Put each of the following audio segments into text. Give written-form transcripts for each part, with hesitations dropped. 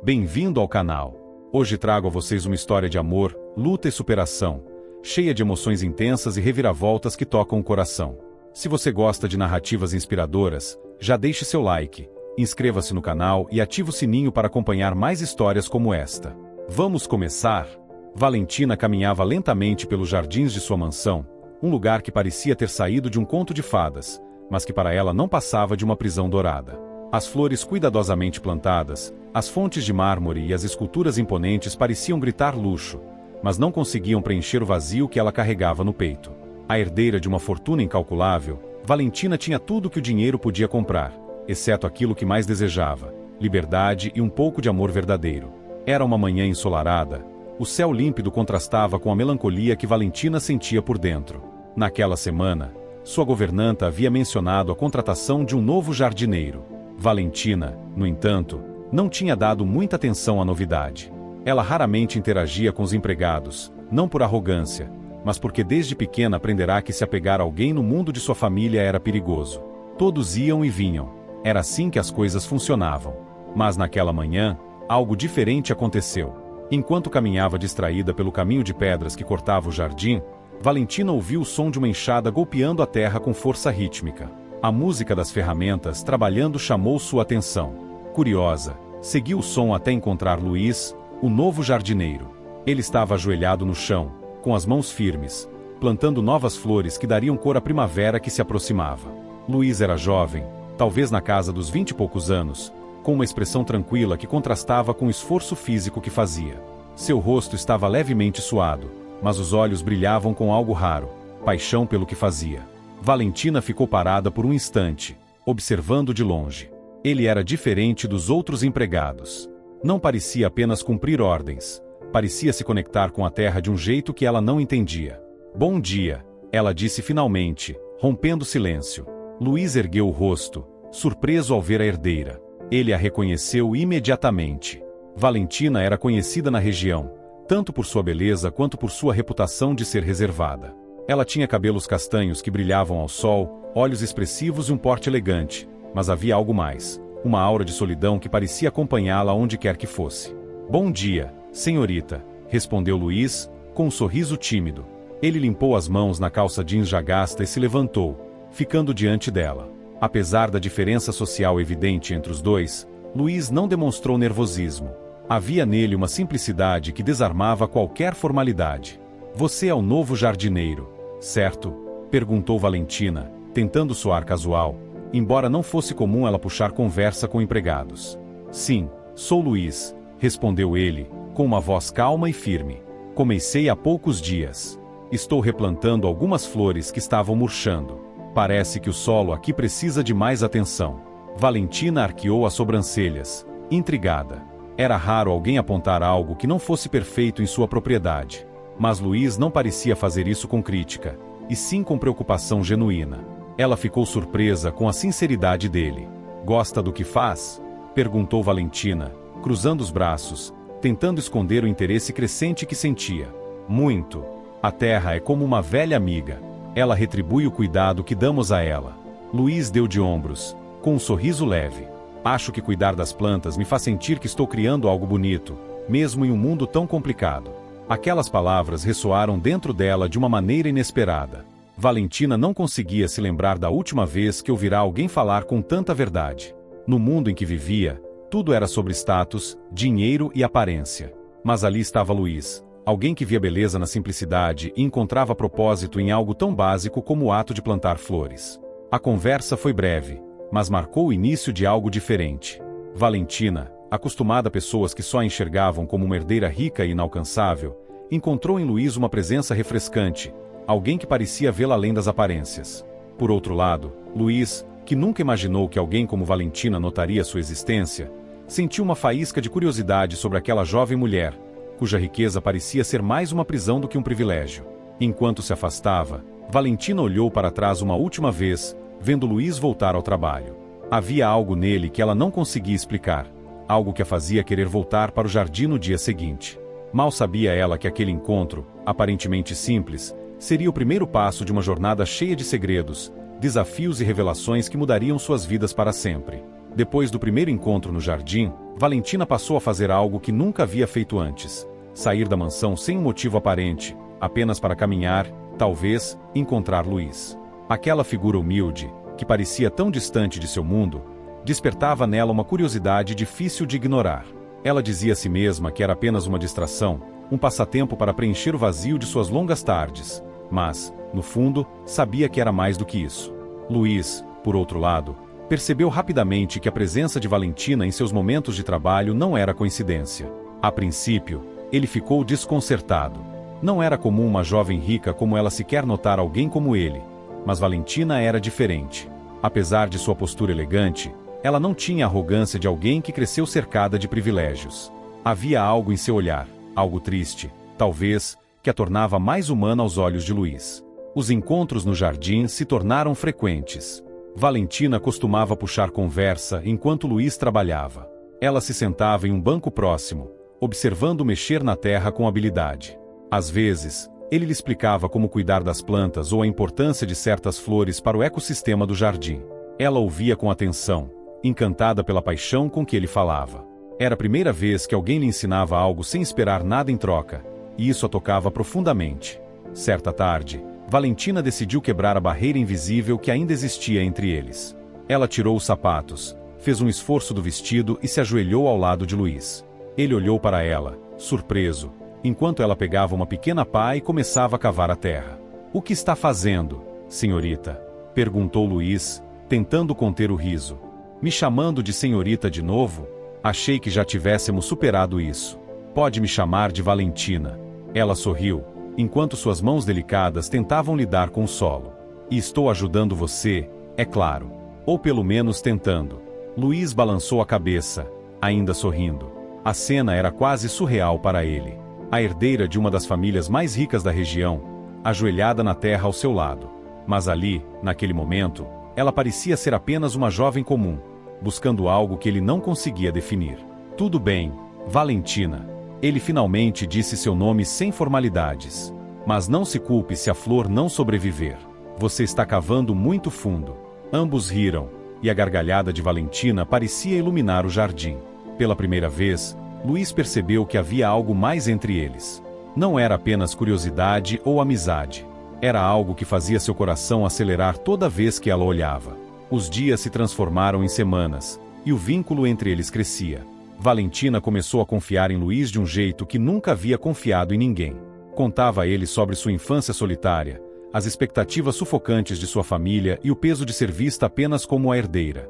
Bem-vindo ao canal. Hoje trago a vocês uma história de amor, luta e superação, cheia de emoções intensas e reviravoltas que tocam o coração. Se você gosta de narrativas inspiradoras, já deixe seu like, inscreva-se no canal e ative o sininho para acompanhar mais histórias como esta. Vamos começar? Valentina caminhava lentamente pelos jardins de sua mansão, um lugar que parecia ter saído de um conto de fadas, mas que para ela não passava de uma prisão dourada. As flores cuidadosamente plantadas, as fontes de mármore e as esculturas imponentes pareciam gritar luxo, mas não conseguiam preencher o vazio que ela carregava no peito. A herdeira de uma fortuna incalculável, Valentina tinha tudo que o dinheiro podia comprar, exceto aquilo que mais desejava: liberdade e um pouco de amor verdadeiro. Era uma manhã ensolarada, o céu límpido contrastava com a melancolia que Valentina sentia por dentro. Naquela semana, sua governanta havia mencionado a contratação de um novo jardineiro. Valentina, no entanto, não tinha dado muita atenção à novidade. Ela raramente interagia com os empregados, não por arrogância, mas porque desde pequena aprenderá que se apegar a alguém no mundo de sua família era perigoso. Todos iam e vinham. Era assim que as coisas funcionavam. Mas naquela manhã, algo diferente aconteceu. Enquanto caminhava distraída pelo caminho de pedras que cortava o jardim, Valentina ouviu o som de uma enxada golpeando a terra com força rítmica. A música das ferramentas trabalhando chamou sua atenção. Curiosa, seguiu o som até encontrar Luiz, o novo jardineiro. Ele estava ajoelhado no chão, com as mãos firmes, plantando novas flores que dariam cor à primavera que se aproximava. Luiz era jovem, talvez na casa dos 20 e poucos anos, com uma expressão tranquila que contrastava com o esforço físico que fazia. Seu rosto estava levemente suado, mas os olhos brilhavam com algo raro: paixão pelo que fazia. Valentina ficou parada por um instante, observando de longe. Ele era diferente dos outros empregados. Não parecia apenas cumprir ordens, parecia se conectar com a terra de um jeito que ela não entendia. "Bom dia", ela disse finalmente, rompendo o silêncio. Luiz ergueu o rosto, surpreso ao ver a herdeira. Ele a reconheceu imediatamente. Valentina era conhecida na região, tanto por sua beleza quanto por sua reputação de ser reservada. Ela tinha cabelos castanhos que brilhavam ao sol, olhos expressivos e um porte elegante, mas havia algo mais, uma aura de solidão que parecia acompanhá-la onde quer que fosse. "Bom dia, senhorita", respondeu Luiz, com um sorriso tímido. Ele limpou as mãos na calça jeans já gasta e se levantou, ficando diante dela. Apesar da diferença social evidente entre os dois, Luiz não demonstrou nervosismo. Havia nele uma simplicidade que desarmava qualquer formalidade. "Você é o novo jardineiro, certo?", perguntou Valentina, tentando soar casual, embora não fosse comum ela puxar conversa com empregados. "Sim, sou Luiz", respondeu ele, com uma voz calma e firme. "Comecei há poucos dias. Estou replantando algumas flores que estavam murchando. Parece que o solo aqui precisa de mais atenção." Valentina arqueou as sobrancelhas, intrigada. Era raro alguém apontar algo que não fosse perfeito em sua propriedade. Mas Luiz não parecia fazer isso com crítica, e sim com preocupação genuína. Ela ficou surpresa com a sinceridade dele. "Gosta do que faz?", perguntou Valentina, cruzando os braços, tentando esconder o interesse crescente que sentia. "Muito. A terra é como uma velha amiga. Ela retribui o cuidado que damos a ela." Luiz deu de ombros, com um sorriso leve. "Acho que cuidar das plantas me faz sentir que estou criando algo bonito, mesmo em um mundo tão complicado." Aquelas palavras ressoaram dentro dela de uma maneira inesperada. Valentina não conseguia se lembrar da última vez que ouvira alguém falar com tanta verdade. No mundo em que vivia, tudo era sobre status, dinheiro e aparência. Mas ali estava Luiz, alguém que via beleza na simplicidade e encontrava propósito em algo tão básico como o ato de plantar flores. A conversa foi breve, mas marcou o início de algo diferente. Valentina, acostumada a pessoas que só a enxergavam como uma herdeira rica e inalcançável, encontrou em Luiz uma presença refrescante, alguém que parecia vê-la além das aparências. Por outro lado, Luiz, que nunca imaginou que alguém como Valentina notaria sua existência, sentiu uma faísca de curiosidade sobre aquela jovem mulher, cuja riqueza parecia ser mais uma prisão do que um privilégio. Enquanto se afastava, Valentina olhou para trás uma última vez, vendo Luiz voltar ao trabalho. Havia algo nele que ela não conseguia explicar, algo que a fazia querer voltar para o jardim no dia seguinte. Mal sabia ela que aquele encontro, aparentemente simples, seria o primeiro passo de uma jornada cheia de segredos, desafios e revelações que mudariam suas vidas para sempre. Depois do primeiro encontro no jardim, Valentina passou a fazer algo que nunca havia feito antes: sair da mansão sem um motivo aparente, apenas para caminhar, talvez, encontrar Luiz. Aquela figura humilde, que parecia tão distante de seu mundo, despertava nela uma curiosidade difícil de ignorar. Ela dizia a si mesma que era apenas uma distração, um passatempo para preencher o vazio de suas longas tardes, mas, no fundo, sabia que era mais do que isso. Luiz, por outro lado, percebeu rapidamente que a presença de Valentina em seus momentos de trabalho não era coincidência. A princípio, ele ficou desconcertado. Não era comum uma jovem rica como ela sequer notar alguém como ele, mas Valentina era diferente. Apesar de sua postura elegante, ela não tinha a arrogância de alguém que cresceu cercada de privilégios. Havia algo em seu olhar, algo triste, talvez, que a tornava mais humana aos olhos de Luiz. Os encontros no jardim se tornaram frequentes. Valentina costumava puxar conversa enquanto Luiz trabalhava. Ela se sentava em um banco próximo, observando mexer na terra com habilidade. Às vezes, ele lhe explicava como cuidar das plantas ou a importância de certas flores para o ecossistema do jardim. Ela ouvia com atenção, encantada pela paixão com que ele falava. Era a primeira vez que alguém lhe ensinava algo sem esperar nada em troca, e isso a tocava profundamente. Certa tarde, Valentina decidiu quebrar a barreira invisível que ainda existia entre eles. Ela tirou os sapatos, fez um esforço do vestido e se ajoelhou ao lado de Luiz. Ele olhou para ela, surpreso, enquanto ela pegava uma pequena pá e começava a cavar a terra. "O que está fazendo, senhorita?" perguntou Luiz, tentando conter o riso. "Me chamando de senhorita de novo? Achei que já tivéssemos superado isso. Pode me chamar de Valentina." Ela sorriu, enquanto suas mãos delicadas tentavam lidar com o solo. "E estou ajudando você, é claro. Ou pelo menos tentando." Luiz balançou a cabeça, ainda sorrindo. A cena era quase surreal para ele. A herdeira de uma das famílias mais ricas da região, ajoelhada na terra ao seu lado. Mas ali, naquele momento, ela parecia ser apenas uma jovem comum, buscando algo que ele não conseguia definir. "Tudo bem, Valentina." Ele finalmente disse seu nome sem formalidades. "Mas não se culpe se a flor não sobreviver. Você está cavando muito fundo." Ambos riram, e a gargalhada de Valentina parecia iluminar o jardim. Pela primeira vez, Luiz percebeu que havia algo mais entre eles. Não era apenas curiosidade ou amizade. Era algo que fazia seu coração acelerar toda vez que ela olhava. Os dias se transformaram em semanas, e o vínculo entre eles crescia. Valentina começou a confiar em Luiz de um jeito que nunca havia confiado em ninguém. Contava a ele sobre sua infância solitária, as expectativas sufocantes de sua família e o peso de ser vista apenas como a herdeira.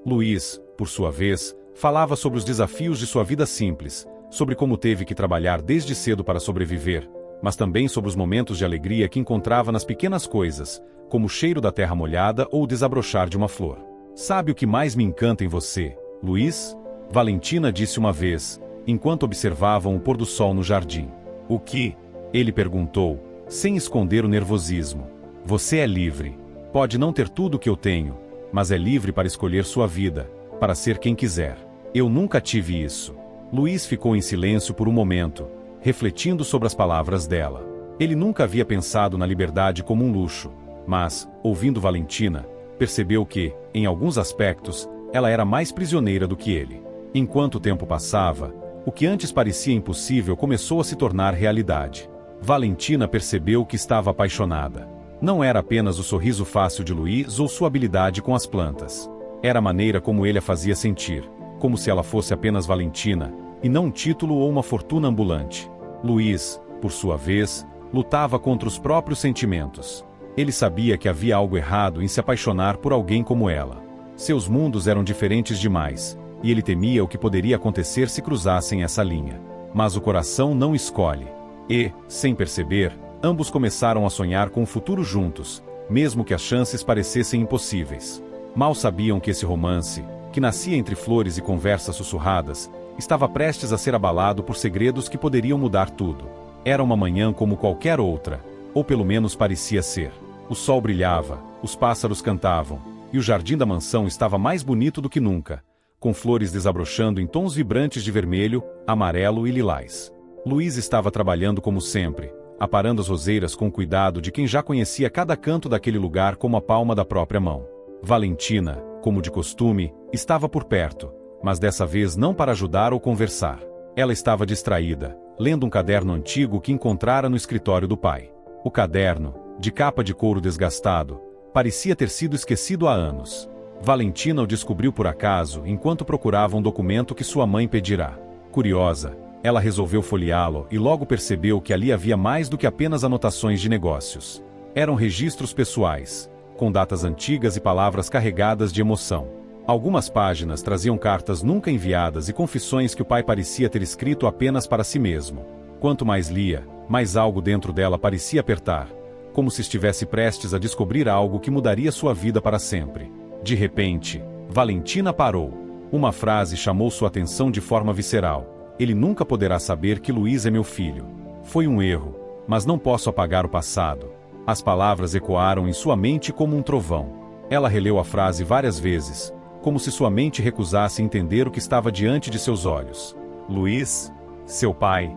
Luiz, por sua vez, falava sobre os desafios de sua vida simples, sobre como teve que trabalhar desde cedo para sobreviver, mas também sobre os momentos de alegria que encontrava nas pequenas coisas, como o cheiro da terra molhada ou o desabrochar de uma flor. "Sabe o que mais me encanta em você, Luiz?" Valentina disse uma vez, enquanto observavam o pôr do sol no jardim. "O que?" ele perguntou, sem esconder o nervosismo. "Você é livre. Pode não ter tudo o que eu tenho, mas é livre para escolher sua vida, para ser quem quiser. Eu nunca tive isso." Luiz ficou em silêncio por um momento, refletindo sobre as palavras dela. Ele nunca havia pensado na liberdade como um luxo, mas, ouvindo Valentina, percebeu que, em alguns aspectos, ela era mais prisioneira do que ele. Enquanto o tempo passava, o que antes parecia impossível começou a se tornar realidade. Valentina percebeu que estava apaixonada. Não era apenas o sorriso fácil de Luiz ou sua habilidade com as plantas. Era a maneira como ele a fazia sentir, como se ela fosse apenas Valentina, e não um título ou uma fortuna ambulante. Luiz, por sua vez, lutava contra os próprios sentimentos. Ele sabia que havia algo errado em se apaixonar por alguém como ela. Seus mundos eram diferentes demais, e ele temia o que poderia acontecer se cruzassem essa linha. Mas o coração não escolhe. E, sem perceber, ambos começaram a sonhar com o futuro juntos, mesmo que as chances parecessem impossíveis. Mal sabiam que esse romance, que nascia entre flores e conversas sussurradas, estava prestes a ser abalado por segredos que poderiam mudar tudo. Era uma manhã como qualquer outra, ou pelo menos parecia ser. O sol brilhava, os pássaros cantavam, e o jardim da mansão estava mais bonito do que nunca, com flores desabrochando em tons vibrantes de vermelho, amarelo e lilás. Luiz estava trabalhando como sempre, aparando as roseiras com o cuidado de quem já conhecia cada canto daquele lugar como a palma da própria mão. Valentina, como de costume, estava por perto, mas dessa vez não para ajudar ou conversar. Ela estava distraída, lendo um caderno antigo que encontrara no escritório do pai. O caderno, de capa de couro desgastado, parecia ter sido esquecido há anos. Valentina o descobriu por acaso enquanto procurava um documento que sua mãe pedirá. Curiosa, ela resolveu folheá-lo e logo percebeu que ali havia mais do que apenas anotações de negócios. Eram registros pessoais, com datas antigas e palavras carregadas de emoção. Algumas páginas traziam cartas nunca enviadas e confissões que o pai parecia ter escrito apenas para si mesmo. Quanto mais lia, mais algo dentro dela parecia apertar, como se estivesse prestes a descobrir algo que mudaria sua vida para sempre. De repente, Valentina parou. Uma frase chamou sua atenção de forma visceral. Ele nunca poderá saber que Luiz é meu filho. Foi um erro, mas não posso apagar o passado. As palavras ecoaram em sua mente como um trovão. Ela releu a frase várias vezes, como se sua mente recusasse entender o que estava diante de seus olhos. Luiz? Seu pai?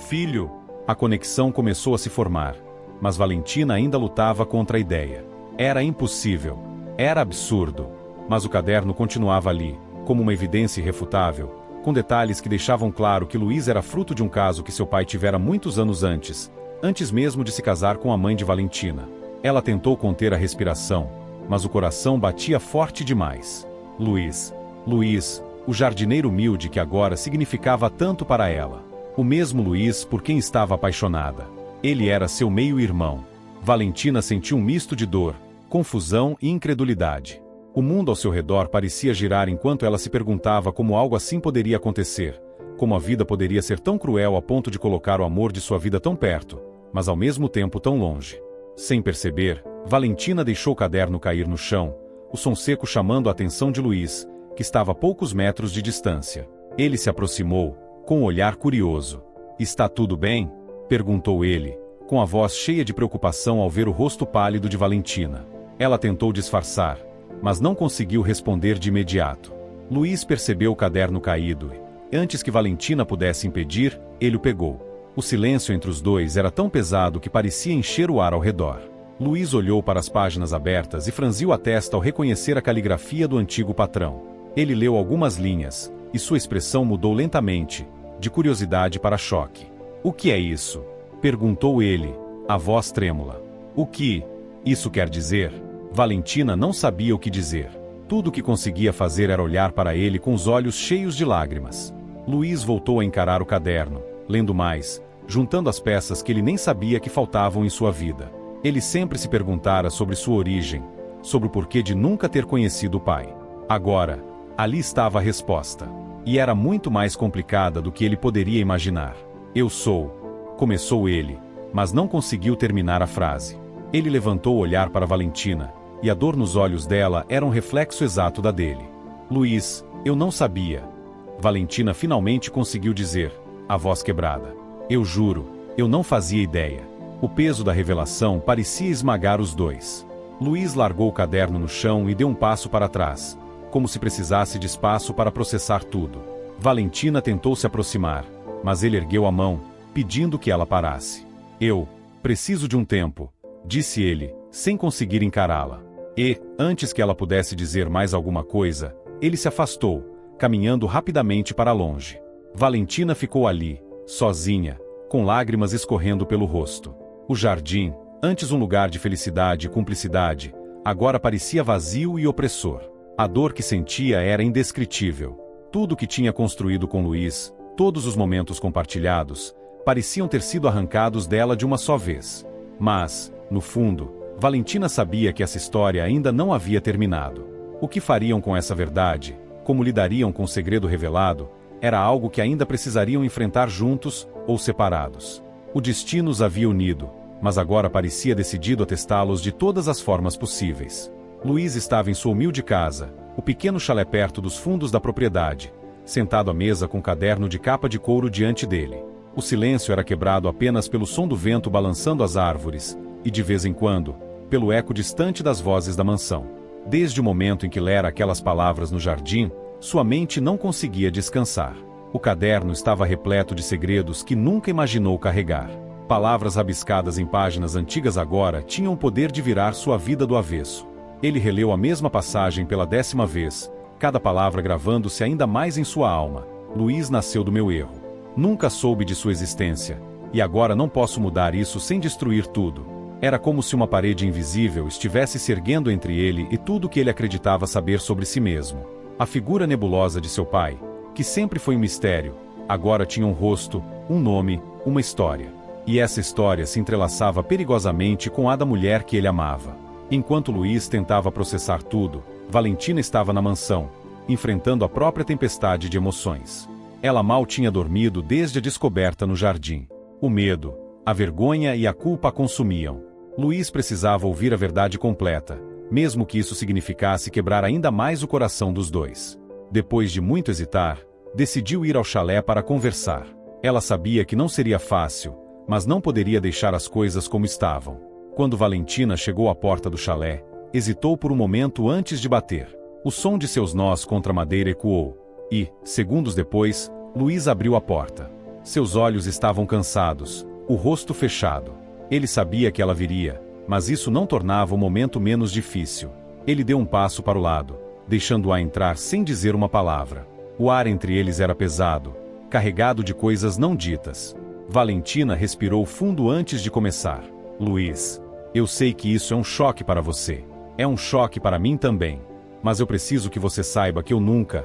Filho? A conexão começou a se formar, mas Valentina ainda lutava contra a ideia. Era impossível. Era absurdo. Mas o caderno continuava ali, como uma evidência irrefutável, com detalhes que deixavam claro que Luiz era fruto de um caso que seu pai tivera muitos anos antes mesmo de se casar com a mãe de Valentina. Ela tentou conter a respiração, mas o coração batia forte demais. Luiz, o jardineiro humilde que agora significava tanto para ela. O mesmo Luiz por quem estava apaixonada. Ele era seu meio-irmão. Valentina sentiu um misto de dor, confusão e incredulidade. O mundo ao seu redor parecia girar enquanto ela se perguntava como algo assim poderia acontecer, como a vida poderia ser tão cruel a ponto de colocar o amor de sua vida tão perto, mas ao mesmo tempo tão longe. Sem perceber, Valentina deixou o caderno cair no chão, o som seco chamando a atenção de Luiz, que estava a poucos metros de distância. Ele se aproximou, com um olhar curioso. "Está tudo bem?" perguntou ele, com a voz cheia de preocupação ao ver o rosto pálido de Valentina. Ela tentou disfarçar, mas não conseguiu responder de imediato. Luiz percebeu o caderno caído e, antes que Valentina pudesse impedir, ele o pegou. O silêncio entre os dois era tão pesado que parecia encher o ar ao redor. Luiz olhou para as páginas abertas e franziu a testa ao reconhecer a caligrafia do antigo patrão. Ele leu algumas linhas, e sua expressão mudou lentamente, de curiosidade para choque. "O que é isso?" perguntou ele, a voz trêmula. "O que isso quer dizer?" Valentina não sabia o que dizer. Tudo o que conseguia fazer era olhar para ele com os olhos cheios de lágrimas. Luiz voltou a encarar o caderno, lendo mais, juntando as peças que ele nem sabia que faltavam em sua vida. Ele sempre se perguntara sobre sua origem, sobre o porquê de nunca ter conhecido o pai. Agora, ali estava a resposta. E era muito mais complicada do que ele poderia imaginar. "Eu sou", começou ele, mas não conseguiu terminar a frase. Ele levantou o olhar para Valentina, e a dor nos olhos dela era um reflexo exato da dele. "Luiz, eu não sabia." Valentina finalmente conseguiu dizer, a voz quebrada. "Eu juro, eu não fazia ideia." O peso da revelação parecia esmagar os dois. Luiz largou o caderno no chão e deu um passo para trás, como se precisasse de espaço para processar tudo. Valentina tentou se aproximar, mas ele ergueu a mão, pedindo que ela parasse. "Eu preciso de um tempo", disse ele, sem conseguir encará-la. E, antes que ela pudesse dizer mais alguma coisa, ele se afastou, caminhando rapidamente para longe. Valentina ficou ali, sozinha, com lágrimas escorrendo pelo rosto. O jardim, antes um lugar de felicidade e cumplicidade, agora parecia vazio e opressor. A dor que sentia era indescritível. Tudo que tinha construído com Luiz, todos os momentos compartilhados, pareciam ter sido arrancados dela de uma só vez. Mas, no fundo, Valentina sabia que essa história ainda não havia terminado. O que fariam com essa verdade, como lidariam com o segredo revelado, era algo que ainda precisariam enfrentar juntos ou separados. O destino os havia unido, mas agora parecia decidido a testá-los de todas as formas possíveis. Luiz estava em sua humilde casa, o pequeno chalé perto dos fundos da propriedade, sentado à mesa com um caderno de capa de couro diante dele. O silêncio era quebrado apenas pelo som do vento balançando as árvores, e de vez em quando, pelo eco distante das vozes da mansão. Desde o momento em que lera aquelas palavras no jardim, sua mente não conseguia descansar. O caderno estava repleto de segredos que nunca imaginou carregar. Palavras rabiscadas em páginas antigas agora tinham o poder de virar sua vida do avesso. Ele releu a mesma passagem pela 10ª vez, cada palavra gravando-se ainda mais em sua alma. Luiz nasceu do meu erro. Nunca soube de sua existência. E agora não posso mudar isso sem destruir tudo. Era como se uma parede invisível estivesse se erguendo entre ele e tudo o que ele acreditava saber sobre si mesmo. A figura nebulosa de seu pai, que sempre foi um mistério, agora tinha um rosto, um nome, uma história. E essa história se entrelaçava perigosamente com a da mulher que ele amava. Enquanto Luiz tentava processar tudo, Valentina estava na mansão, enfrentando a própria tempestade de emoções. Ela mal tinha dormido desde a descoberta no jardim. O medo, a vergonha e a culpa a consumiam. Luiz precisava ouvir a verdade completa, mesmo que isso significasse quebrar ainda mais o coração dos dois. Depois de muito hesitar, decidiu ir ao chalé para conversar. Ela sabia que não seria fácil, mas não poderia deixar as coisas como estavam. Quando Valentina chegou à porta do chalé, hesitou por um momento antes de bater. O som de seus nós contra a madeira ecoou, e, segundos depois, Luiz abriu a porta. Seus olhos estavam cansados, o rosto fechado. Ele sabia que ela viria, mas isso não tornava o momento menos difícil. Ele deu um passo para o lado, deixando-a entrar sem dizer uma palavra. O ar entre eles era pesado, carregado de coisas não ditas. Valentina respirou fundo antes de começar. Luiz, eu sei que isso é um choque para você. É um choque para mim também. Mas eu preciso que você saiba que eu nunca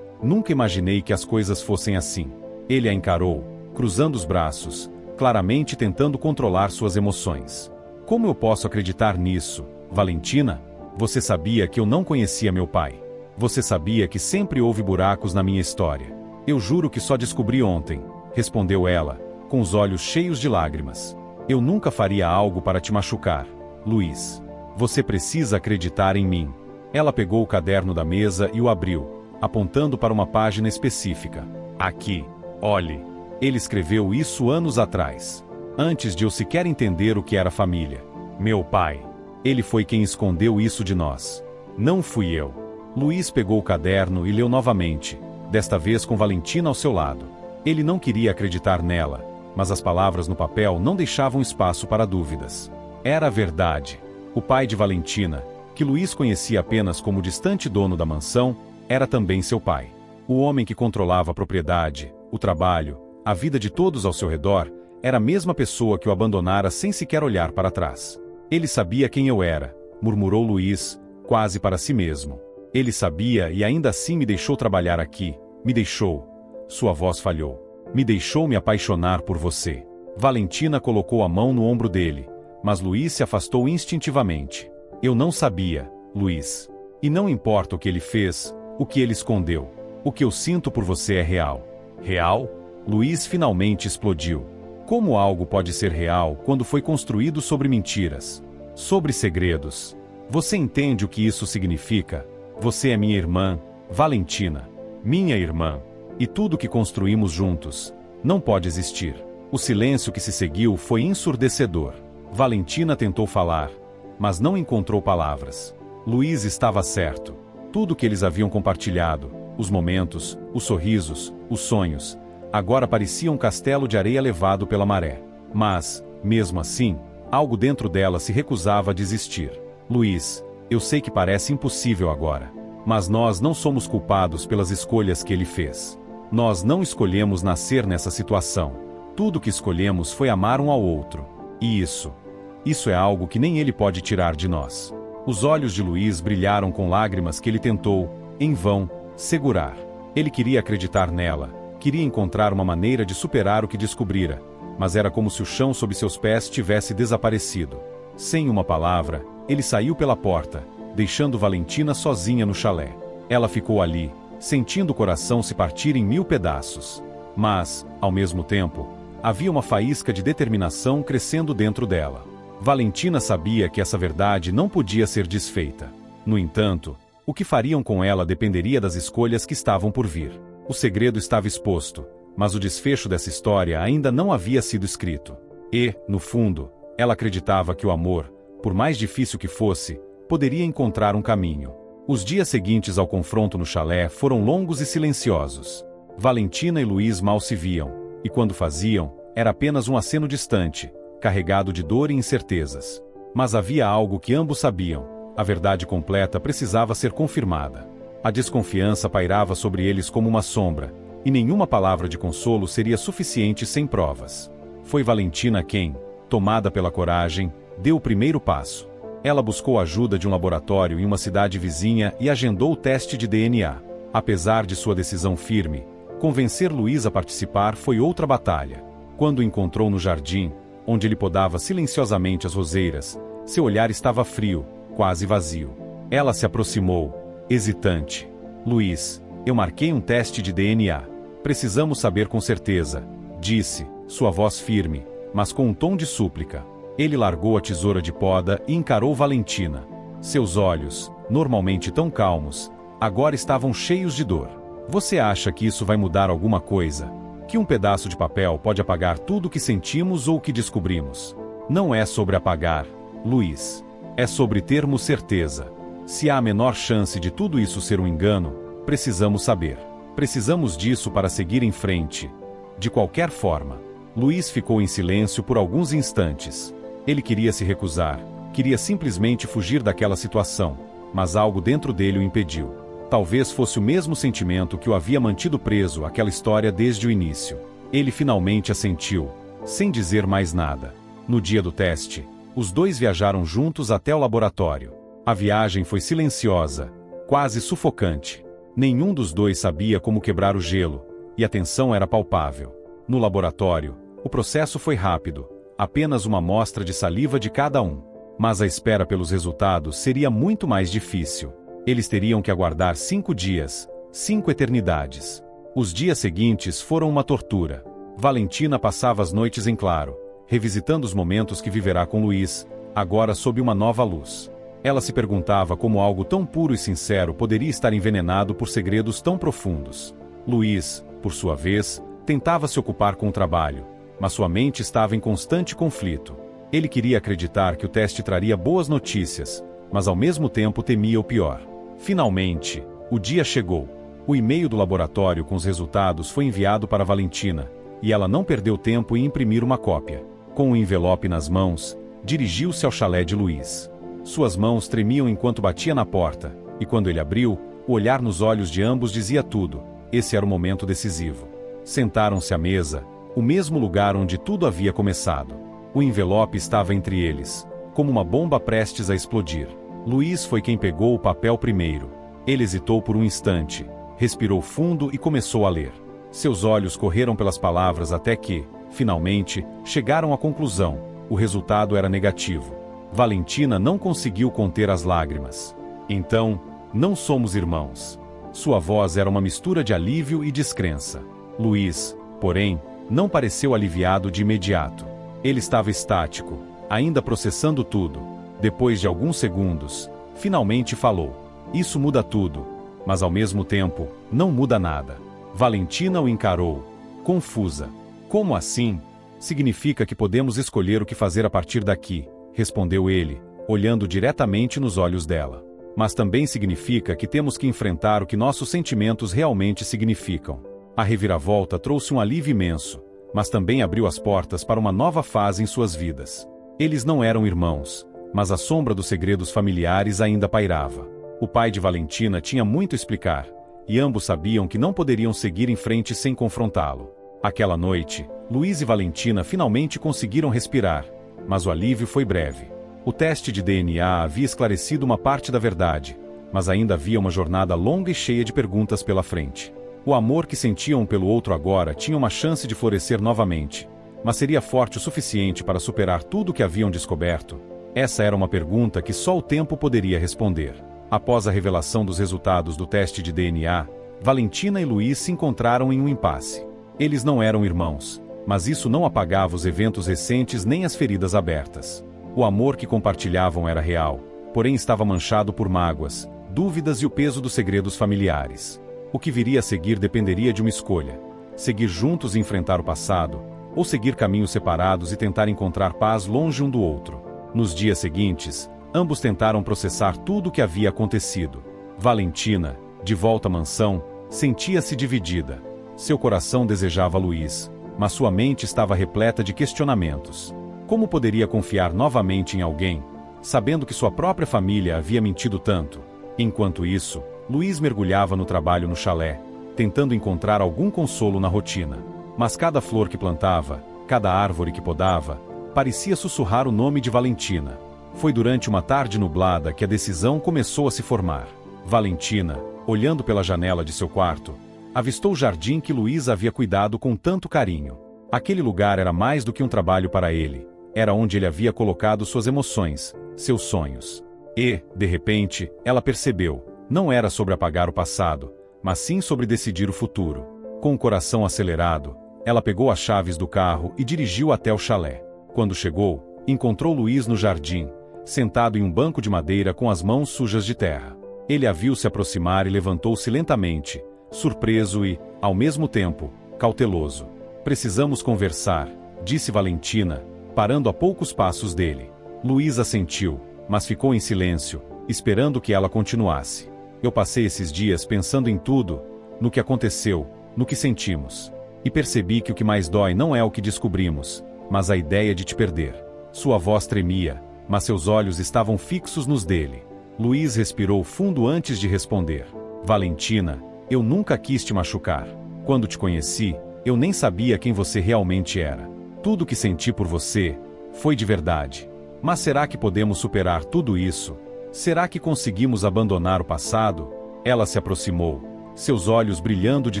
imaginei que as coisas fossem assim. Ele a encarou, cruzando os braços, claramente tentando controlar suas emoções. Como eu posso acreditar nisso, Valentina? Você sabia que eu não conhecia meu pai. Você sabia que sempre houve buracos na minha história. Eu juro que só descobri ontem, respondeu ela, com os olhos cheios de lágrimas. Eu nunca faria algo para te machucar, Luiz. Você precisa acreditar em mim. Ela pegou o caderno da mesa e o abriu, apontando para uma página específica. Aqui, olhe. Ele escreveu isso anos atrás, antes de eu sequer entender o que era família. Meu pai. Ele foi quem escondeu isso de nós. Não fui eu. Luiz pegou o caderno e leu novamente, desta vez com Valentina ao seu lado. Ele não queria acreditar nela, mas as palavras no papel não deixavam espaço para dúvidas. Era a verdade. O pai de Valentina, que Luiz conhecia apenas como distante dono da mansão, era também seu pai. O homem que controlava a propriedade, o trabalho, a vida de todos ao seu redor, era a mesma pessoa que o abandonara sem sequer olhar para trás. Ele sabia quem eu era, murmurou Luiz, quase para si mesmo. Ele sabia e ainda assim me deixou trabalhar aqui, me deixou. Sua voz falhou. Me deixou me apaixonar por você. Valentina colocou a mão no ombro dele, mas Luiz se afastou instintivamente. Eu não sabia, Luiz. E não importa o que ele fez, o que ele escondeu. O que eu sinto por você é real. Real? Luiz finalmente explodiu. Como algo pode ser real quando foi construído sobre mentiras? Sobre segredos? Você entende o que isso significa? Você é minha irmã, Valentina. Minha irmã. E tudo que construímos juntos não pode existir. O silêncio que se seguiu foi ensurdecedor. Valentina tentou falar, mas não encontrou palavras. Luiz estava certo. Tudo que eles haviam compartilhado, os momentos, os sorrisos, os sonhos, agora parecia um castelo de areia levado pela maré. Mas, mesmo assim, algo dentro dela se recusava a desistir. Luiz, eu sei que parece impossível agora. Mas nós não somos culpados pelas escolhas que ele fez. Nós não escolhemos nascer nessa situação. Tudo que escolhemos foi amar um ao outro. E isso é algo que nem ele pode tirar de nós. Os olhos de Luiz brilharam com lágrimas que ele tentou, em vão, segurar. Ele queria acreditar nela, queria encontrar uma maneira de superar o que descobrira, mas era como se o chão sob seus pés tivesse desaparecido. Sem uma palavra, ele saiu pela porta, deixando Valentina sozinha no chalé. Ela ficou ali, sentindo o coração se partir em 1000 pedaços. Mas, ao mesmo tempo, havia uma faísca de determinação crescendo dentro dela. Valentina sabia que essa verdade não podia ser desfeita. No entanto, o que fariam com ela dependeria das escolhas que estavam por vir. O segredo estava exposto, mas o desfecho dessa história ainda não havia sido escrito. E, no fundo, ela acreditava que o amor, por mais difícil que fosse, poderia encontrar um caminho. Os dias seguintes ao confronto no chalé foram longos e silenciosos. Valentina e Luiz mal se viam, e quando faziam, era apenas um aceno distante, carregado de dor e incertezas. Mas havia algo que ambos sabiam. A verdade completa precisava ser confirmada. A desconfiança pairava sobre eles como uma sombra, e nenhuma palavra de consolo seria suficiente sem provas. Foi Valentina quem, tomada pela coragem, deu o primeiro passo. Ela buscou a ajuda de um laboratório em uma cidade vizinha e agendou o teste de DNA. Apesar de sua decisão firme, convencer Luiz a participar foi outra batalha. Quando o encontrou no jardim, onde ele podava silenciosamente as roseiras, seu olhar estava frio, quase vazio. Ela se aproximou, hesitante. Luiz, eu marquei um teste de DNA. Precisamos saber com certeza, disse, sua voz firme, mas com um tom de súplica. Ele largou a tesoura de poda e encarou Valentina. Seus olhos, normalmente tão calmos, agora estavam cheios de dor. Você acha que isso vai mudar alguma coisa? Que um pedaço de papel pode apagar tudo o que sentimos ou o que descobrimos? Não é sobre apagar, Luiz. É sobre termos certeza. Se há a menor chance de tudo isso ser um engano, precisamos saber. Precisamos disso para seguir em frente. De qualquer forma, Luiz ficou em silêncio por alguns instantes. Ele queria se recusar, queria simplesmente fugir daquela situação, mas algo dentro dele o impediu. Talvez fosse o mesmo sentimento que o havia mantido preso àquela história desde o início. Ele finalmente assentiu, sem dizer mais nada. No dia do teste, os dois viajaram juntos até o laboratório. A viagem foi silenciosa, quase sufocante. Nenhum dos dois sabia como quebrar o gelo, e a tensão era palpável. No laboratório, o processo foi rápido, apenas uma amostra de saliva de cada um. Mas a espera pelos resultados seria muito mais difícil. Eles teriam que aguardar 5 dias, 5 eternidades. Os dias seguintes foram uma tortura. Valentina passava as noites em claro, revisitando os momentos que viverá com Luiz, agora sob uma nova luz. Ela se perguntava como algo tão puro e sincero poderia estar envenenado por segredos tão profundos. Luiz, por sua vez, tentava se ocupar com o trabalho, mas sua mente estava em constante conflito. Ele queria acreditar que o teste traria boas notícias, mas ao mesmo tempo temia o pior. Finalmente, o dia chegou. O e-mail do laboratório com os resultados foi enviado para Valentina, e ela não perdeu tempo em imprimir uma cópia. Com o envelope nas mãos, dirigiu-se ao chalé de Luiz. Suas mãos tremiam enquanto batia na porta, e quando ele abriu, o olhar nos olhos de ambos dizia tudo. Esse era o momento decisivo. Sentaram-se à mesa, o mesmo lugar onde tudo havia começado. O envelope estava entre eles, como uma bomba prestes a explodir. Luiz foi quem pegou o papel primeiro. Ele hesitou por um instante, respirou fundo e começou a ler. Seus olhos correram pelas palavras até que, finalmente, chegaram à conclusão. O resultado era negativo. Valentina não conseguiu conter as lágrimas. Então, não somos irmãos. Sua voz era uma mistura de alívio e descrença. Luiz, porém, não pareceu aliviado de imediato. Ele estava estático, ainda processando tudo. Depois de alguns segundos, finalmente falou. Isso muda tudo, mas ao mesmo tempo, não muda nada. Valentina o encarou, confusa. Como assim? Significa que podemos escolher o que fazer a partir daqui, respondeu ele, olhando diretamente nos olhos dela. Mas também significa que temos que enfrentar o que nossos sentimentos realmente significam. A reviravolta trouxe um alívio imenso, mas também abriu as portas para uma nova fase em suas vidas. Eles não eram irmãos, mas a sombra dos segredos familiares ainda pairava. O pai de Valentina tinha muito a explicar, e ambos sabiam que não poderiam seguir em frente sem confrontá-lo. Aquela noite, Luiz e Valentina finalmente conseguiram respirar, mas o alívio foi breve. O teste de DNA havia esclarecido uma parte da verdade, mas ainda havia uma jornada longa e cheia de perguntas pela frente. O amor que sentiam um pelo outro agora tinha uma chance de florescer novamente, mas seria forte o suficiente para superar tudo o que haviam descoberto? Essa era uma pergunta que só o tempo poderia responder. Após a revelação dos resultados do teste de DNA, Valentina e Luiz se encontraram em um impasse. Eles não eram irmãos, mas isso não apagava os eventos recentes nem as feridas abertas. O amor que compartilhavam era real, porém estava manchado por mágoas, dúvidas e o peso dos segredos familiares. O que viria a seguir dependeria de uma escolha: seguir juntos e enfrentar o passado, ou seguir caminhos separados e tentar encontrar paz longe um do outro. Nos dias seguintes, ambos tentaram processar tudo o que havia acontecido. Valentina, de volta à mansão, sentia-se dividida. Seu coração desejava Luiz, mas sua mente estava repleta de questionamentos. Como poderia confiar novamente em alguém? sabendo que sua própria família havia mentido tanto. Enquanto isso, Luiz mergulhava no trabalho no chalé, tentando encontrar algum consolo na rotina. Mas cada flor que plantava, cada árvore que podava, parecia sussurrar o nome de Valentina. Foi durante uma tarde nublada que a decisão começou a se formar. Valentina, olhando pela janela de seu quarto, avistou o jardim que Luiz havia cuidado com tanto carinho. Aquele lugar era mais do que um trabalho para ele. Era onde ele havia colocado suas emoções, seus sonhos. E, de repente, ela percebeu, não era sobre apagar o passado, mas sim sobre decidir o futuro. Com o coração acelerado, ela pegou as chaves do carro e dirigiu até o chalé. Quando chegou, encontrou Luiz no jardim, sentado em um banco de madeira com as mãos sujas de terra. Ele a viu se aproximar e levantou-se lentamente, surpreso e, ao mesmo tempo, cauteloso. "Precisamos conversar", disse Valentina, parando a poucos passos dele. Luiz assentiu, mas ficou em silêncio, esperando que ela continuasse. "Eu passei esses dias pensando em tudo, no que aconteceu, no que sentimos. E percebi que o que mais dói não é o que descobrimos, mas a ideia de te perder." Sua voz tremia, mas seus olhos estavam fixos nos dele. Luiz respirou fundo antes de responder. "Valentina, eu nunca quis te machucar. Quando te conheci, eu nem sabia quem você realmente era. Tudo o que senti por você foi de verdade. Mas será que podemos superar tudo isso? Será que conseguimos abandonar o passado?" Ela se aproximou, seus olhos brilhando de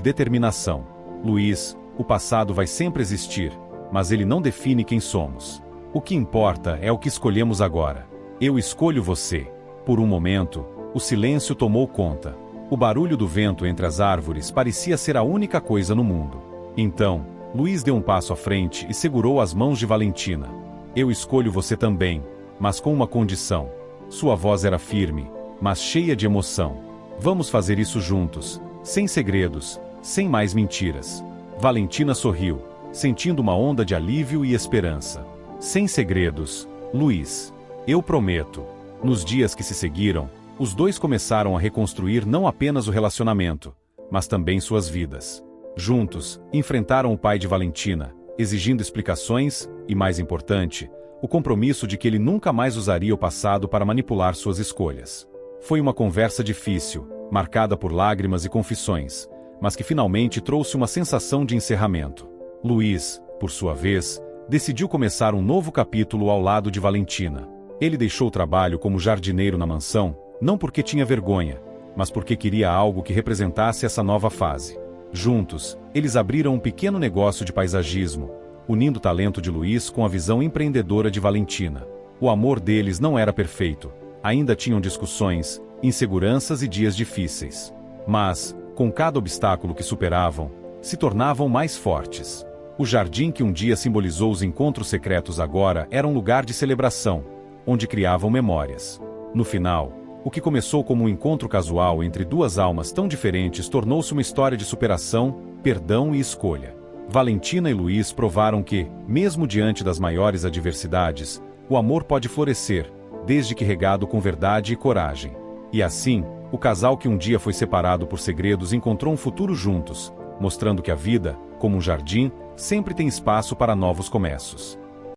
determinação. "Luiz, o passado vai sempre existir, mas ele não define quem somos. O que importa é o que escolhemos agora. Eu escolho você." Por um momento, o silêncio tomou conta. O barulho do vento entre as árvores parecia ser a única coisa no mundo. Então, Luiz deu um passo à frente e segurou as mãos de Valentina. "Eu escolho você também, mas com uma condição." Sua voz era firme, mas cheia de emoção. "Vamos fazer isso juntos, sem segredos, sem mais mentiras." Valentina sorriu, sentindo uma onda de alívio e esperança. "Sem segredos, Luiz. Eu prometo." Nos dias que se seguiram, os dois começaram a reconstruir não apenas o relacionamento, mas também suas vidas. Juntos, enfrentaram o pai de Valentina, exigindo explicações e, mais importante, o compromisso de que ele nunca mais usaria o passado para manipular suas escolhas. Foi uma conversa difícil, marcada por lágrimas e confissões, mas que finalmente trouxe uma sensação de encerramento. Luiz, por sua vez, decidiu começar um novo capítulo ao lado de Valentina. Ele deixou o trabalho como jardineiro na mansão, não porque tinha vergonha, mas porque queria algo que representasse essa nova fase. Juntos, eles abriram um pequeno negócio de paisagismo, unindo o talento de Luiz com a visão empreendedora de Valentina. O amor deles não era perfeito, ainda tinham discussões, inseguranças e dias difíceis. Mas, com cada obstáculo que superavam, se tornavam mais fortes. O jardim que um dia simbolizou os encontros secretos agora era um lugar de celebração, onde criavam memórias. No final, o que começou como um encontro casual entre duas almas tão diferentes tornou-se uma história de superação, perdão e escolha. Valentina e Luiz provaram que, mesmo diante das maiores adversidades, o amor pode florescer, desde que regado com verdade e coragem. E assim, o casal que um dia foi separado por segredos encontrou um futuro juntos, mostrando que a vida, como um jardim, sempre tem espaço para novos começos.